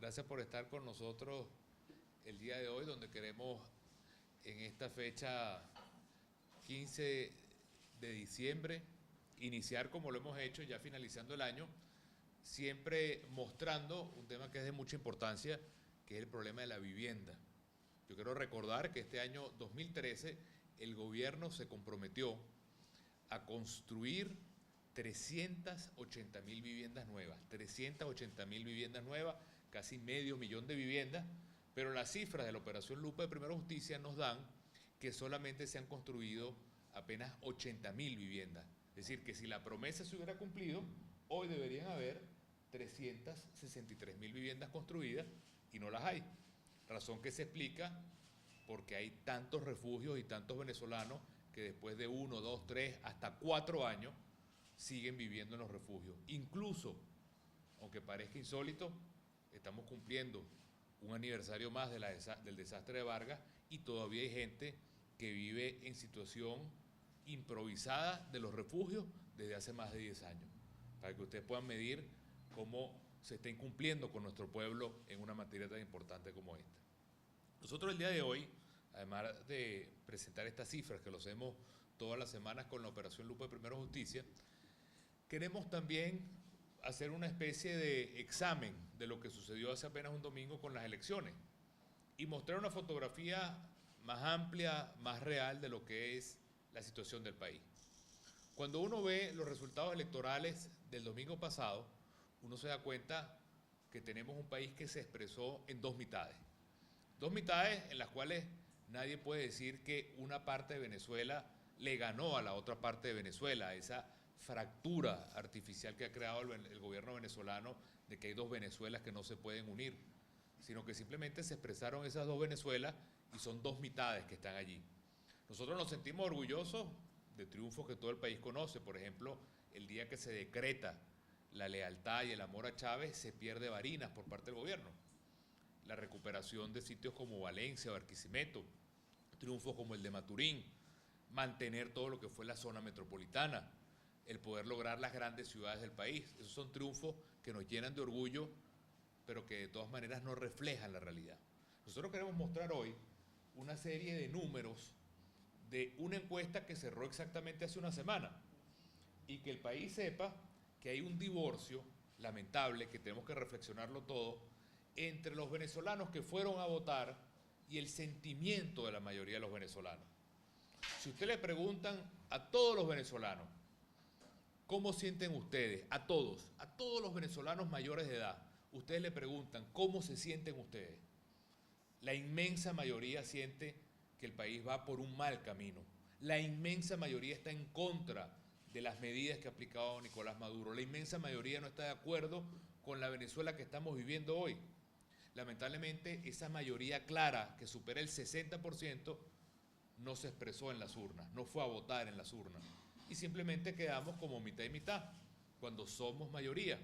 Gracias por estar con nosotros el día de hoy, donde queremos en esta fecha 15 de diciembre iniciar como lo hemos hecho ya finalizando el año, siempre mostrando un tema que es de mucha importancia, que es el problema de la vivienda. Yo quiero recordar que este año 2013 el gobierno se comprometió a construir 380.000 viviendas nuevas, 380.000 viviendas nuevas, casi medio millón de viviendas, pero las cifras de la Operación Lupa de Primera Justicia nos dan que solamente se han construido apenas 80.000 viviendas. Es decir, que si la promesa se hubiera cumplido, hoy deberían haber 363.000 viviendas construidas y no las hay. Razón que se explica porque hay tantos refugios y tantos venezolanos que después de 1, 2, 3, hasta 4 años siguen viviendo en los refugios. Incluso, aunque parezca insólito, estamos cumpliendo un aniversario más del desastre de Vargas y todavía hay gente que vive en situación improvisada de los refugios desde hace más de 10 años, para que ustedes puedan medir cómo se está incumpliendo con nuestro pueblo en una materia tan importante como esta. Nosotros el día de hoy, además de presentar estas cifras que lo hacemos todas las semanas con la Operación Lupa de Primera Justicia, queremos también hacer una especie de examen de lo que sucedió hace apenas un domingo con las elecciones y mostrar una fotografía más amplia, más real de lo que es la situación del país. Cuando uno ve los resultados electorales del domingo pasado, uno se da cuenta que tenemos un país que se expresó en dos mitades. Dos mitades en las cuales nadie puede decir que una parte de Venezuela le ganó a la otra parte de Venezuela, esa fractura artificial que ha creado el gobierno venezolano de que hay dos Venezuelas que no se pueden unir, sino que simplemente se expresaron esas dos Venezuelas y son dos mitades que están allí. Nosotros nos sentimos orgullosos de triunfos que todo el país conoce. Por ejemplo, el día que se decreta la lealtad y el amor a Chávez, se pierde Barinas por parte del gobierno. La recuperación de sitios como Valencia o Barquisimeto, triunfos como el de Maturín, mantener todo lo que fue la zona metropolitana, el poder lograr las grandes ciudades del país. Esos son triunfos que nos llenan de orgullo, pero que de todas maneras no reflejan la realidad. Nosotros queremos mostrar hoy una serie de números de una encuesta que cerró exactamente hace una semana y que el país sepa que hay un divorcio lamentable, que tenemos que reflexionarlo todo, entre los venezolanos que fueron a votar y el sentimiento de la mayoría de los venezolanos. Si usted le preguntan a todos los venezolanos, ¿cómo sienten ustedes? A todos los venezolanos mayores de edad, ustedes le preguntan, ¿cómo se sienten ustedes? La inmensa mayoría siente que el país va por un mal camino. La inmensa mayoría está en contra de las medidas que ha aplicado Nicolás Maduro. La inmensa mayoría no está de acuerdo con la Venezuela que estamos viviendo hoy. Lamentablemente, esa mayoría clara, que supera el 60%, no se expresó en las urnas, no fue a votar en las urnas. Y simplemente quedamos como mitad y mitad, cuando somos mayoría.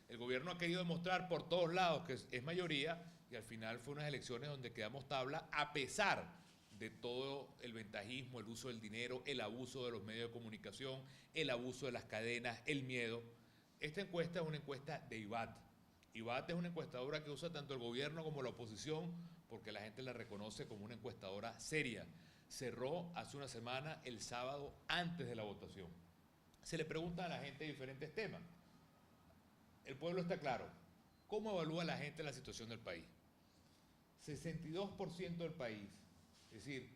El gobierno ha querido demostrar por todos lados que es mayoría y al final fue unas elecciones donde quedamos tabla a pesar de todo el ventajismo, el uso del dinero, el abuso de los medios de comunicación, el abuso de las cadenas, el miedo. Esta encuesta es una encuesta de IBAT. IBAT es una encuestadora que usa tanto el gobierno como la oposición porque la gente la reconoce como una encuestadora seria. Cerró hace una semana, el sábado, antes de la votación. Se le pregunta a la gente diferentes temas. El pueblo está claro. ¿Cómo evalúa la gente la situación del país? 62% del país, es decir,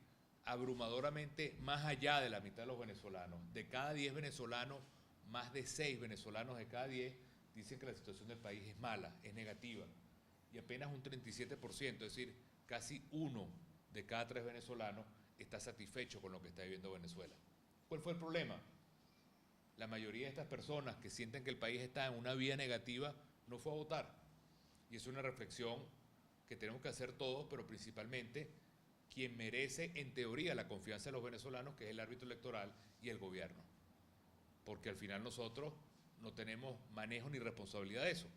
abrumadoramente más allá de la mitad de los venezolanos. De cada 10 venezolanos, más de 6 venezolanos de cada 10 dicen que la situación del país es mala, es negativa. Y apenas un 37%, es decir, casi 1 de cada 3 venezolanos está satisfecho con lo que está viviendo Venezuela. ¿Cuál fue el problema? La mayoría de estas personas que sienten que el país está en una vía negativa no fue a votar. Y es una reflexión que tenemos que hacer todos, pero principalmente quien merece en teoría la confianza de los venezolanos, que es el árbitro electoral y el gobierno. Porque al final nosotros no tenemos manejo ni responsabilidad de eso.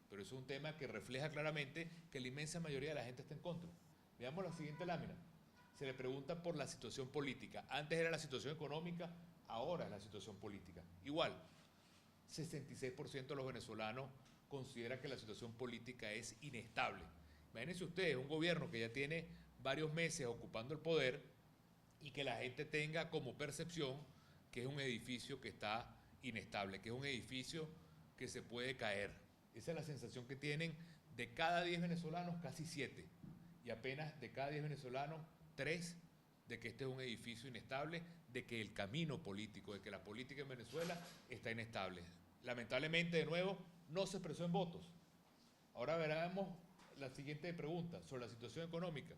Pero eso es un tema que refleja claramente que la inmensa mayoría de la gente está en contra. Veamos la siguiente lámina. Se le pregunta por la situación política. Antes era la situación económica, ahora es la situación política. Igual, 66% de los venezolanos considera que la situación política es inestable. Imagínense ustedes, un gobierno que ya tiene varios meses ocupando el poder y que la gente tenga como percepción que es un edificio que está inestable, que es un edificio que se puede caer. Esa es la sensación que tienen de cada 10 venezolanos, casi 7. Y apenas de cada 10 venezolanos, 3 de que este es un edificio inestable, de que el camino político, de que la política en Venezuela está inestable. Lamentablemente, de nuevo, no se expresó en votos. Ahora veremos la siguiente pregunta sobre la situación económica.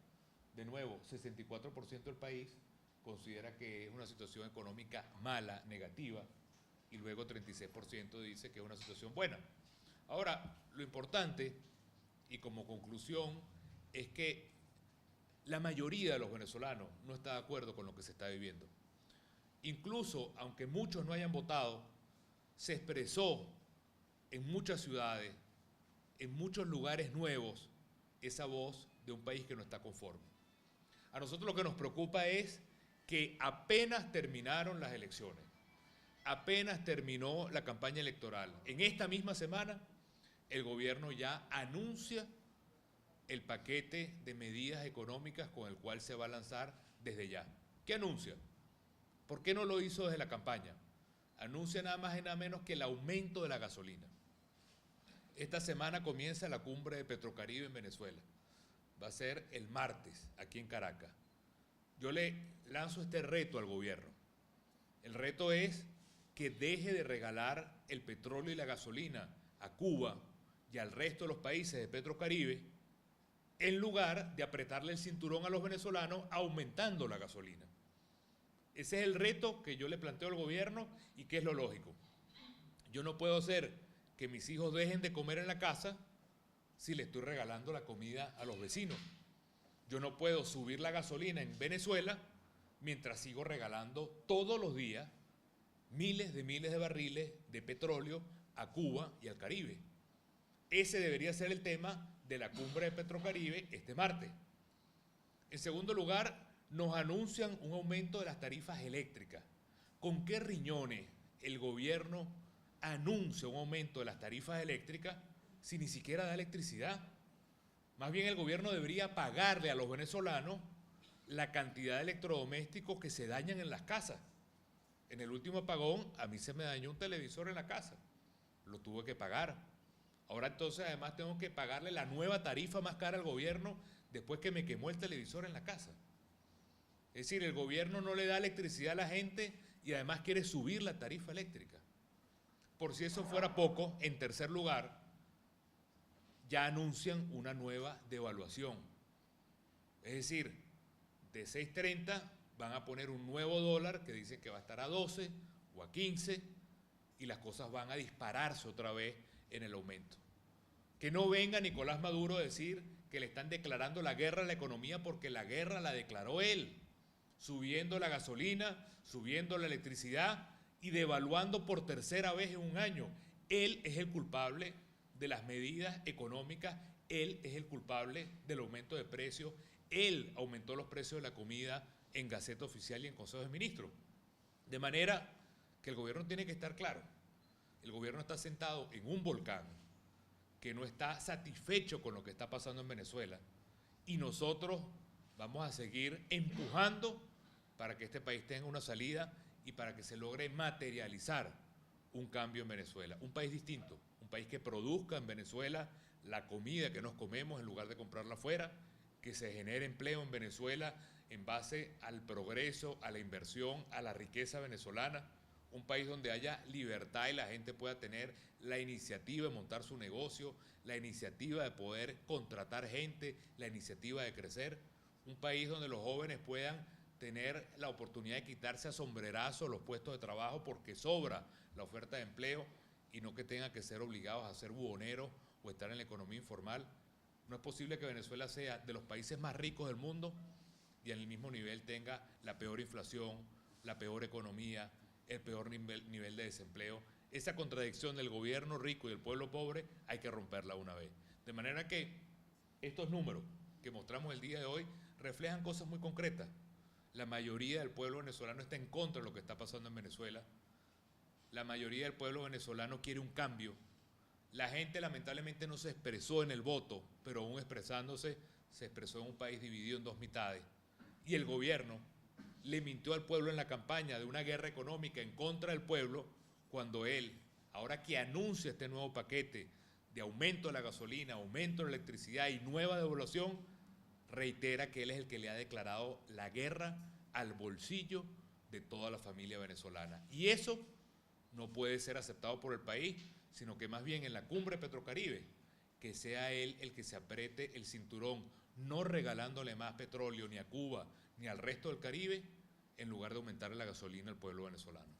De nuevo, 64% del país considera que es una situación económica mala, negativa, y luego 36% dice que es una situación buena. Ahora, lo importante, y como conclusión, es que la mayoría de los venezolanos no está de acuerdo con lo que se está viviendo. Incluso, aunque muchos no hayan votado, se expresó en muchas ciudades, en muchos lugares nuevos, esa voz de un país que no está conforme. A nosotros lo que nos preocupa es que apenas terminaron las elecciones, apenas terminó la campaña electoral. En esta misma semana, el gobierno ya anuncia el paquete de medidas económicas con el cual se va a lanzar desde ya. ¿Qué anuncia? ¿Por qué no lo hizo desde la campaña? Anuncia nada más y nada menos que el aumento de la gasolina. Esta semana comienza la cumbre de Petrocaribe en Venezuela. Va a ser el martes, aquí en Caracas. Yo le lanzo este reto al gobierno. El reto es que deje de regalar el petróleo y la gasolina a Cuba y al resto de los países de Petrocaribe, en lugar de apretarle el cinturón a los venezolanos aumentando la gasolina. Ese es el reto que yo le planteo al gobierno y que es lo lógico. Yo no puedo hacer que mis hijos dejen de comer en la casa si le estoy regalando la comida a los vecinos. Yo no puedo subir la gasolina en Venezuela mientras sigo regalando todos los días miles de barriles de petróleo a Cuba y al Caribe. Ese debería ser el tema de la cumbre de Petrocaribe este martes. En segundo lugar, nos anuncian un aumento de las tarifas eléctricas. ¿Con qué riñones el gobierno anuncia un aumento de las tarifas eléctricas si ni siquiera da electricidad? Más bien el gobierno debería pagarle a los venezolanos la cantidad de electrodomésticos que se dañan en las casas. En el último apagón a mí se me dañó un televisor en la casa, lo tuve que pagar. Ahora entonces además tengo que pagarle la nueva tarifa más cara al gobierno después que me quemó el televisor en la casa. Es decir, el gobierno no le da electricidad a la gente y además quiere subir la tarifa eléctrica. Por si eso fuera poco, en tercer lugar, ya anuncian una nueva devaluación. Es decir, de 6.30 van a poner un nuevo dólar que dicen que va a estar a 12 o a 15 y las cosas van a dispararse otra vez en el aumento. Que no venga Nicolás Maduro a decir que le están declarando la guerra a la economía porque la guerra la declaró él, subiendo la gasolina, subiendo la electricidad y devaluando por tercera vez en un año. Él es el culpable de las medidas económicas, él es el culpable del aumento de precios, él aumentó los precios de la comida en Gaceta Oficial y en Consejo de Ministros. De manera que el gobierno tiene que estar claro, el gobierno está sentado en un volcán que no está satisfecho con lo que está pasando en Venezuela y nosotros vamos a seguir empujando para que este país tenga una salida y para que se logre materializar un cambio en Venezuela, un país distinto, un país que produzca en Venezuela la comida que nos comemos en lugar de comprarla afuera, que se genere empleo en Venezuela en base al progreso, a la inversión, a la riqueza venezolana, un país donde haya libertad y la gente pueda tener la iniciativa de montar su negocio, la iniciativa de poder contratar gente, la iniciativa de crecer, un país donde los jóvenes puedan tener la oportunidad de quitarse a sombrerazo los puestos de trabajo porque sobra la oferta de empleo y no que tengan que ser obligados a ser buhoneros o estar en la economía informal. No es posible que Venezuela sea de los países más ricos del mundo y en el mismo nivel tenga la peor inflación, la peor economía, el peor nivel de desempleo. Esa contradicción del gobierno rico y del pueblo pobre hay que romperla una vez. De manera que estos números que mostramos el día de hoy reflejan cosas muy concretas. La mayoría del pueblo venezolano está en contra de lo que está pasando en Venezuela. La mayoría del pueblo venezolano quiere un cambio. La gente lamentablemente no se expresó en el voto, pero aún expresándose, se expresó en un país dividido en dos mitades. Y el gobierno le mintió al pueblo en la campaña de una guerra económica en contra del pueblo, cuando él, ahora que anuncia este nuevo paquete de aumento de la gasolina, aumento de la electricidad y nueva devaluación, reitera que él es el que le ha declarado la guerra al bolsillo de toda la familia venezolana. Y eso no puede ser aceptado por el país, sino que más bien en la cumbre Petrocaribe, que sea él el que se apriete el cinturón, no regalándole más petróleo ni a Cuba ni al resto del Caribe, en lugar de aumentar la gasolina al pueblo venezolano.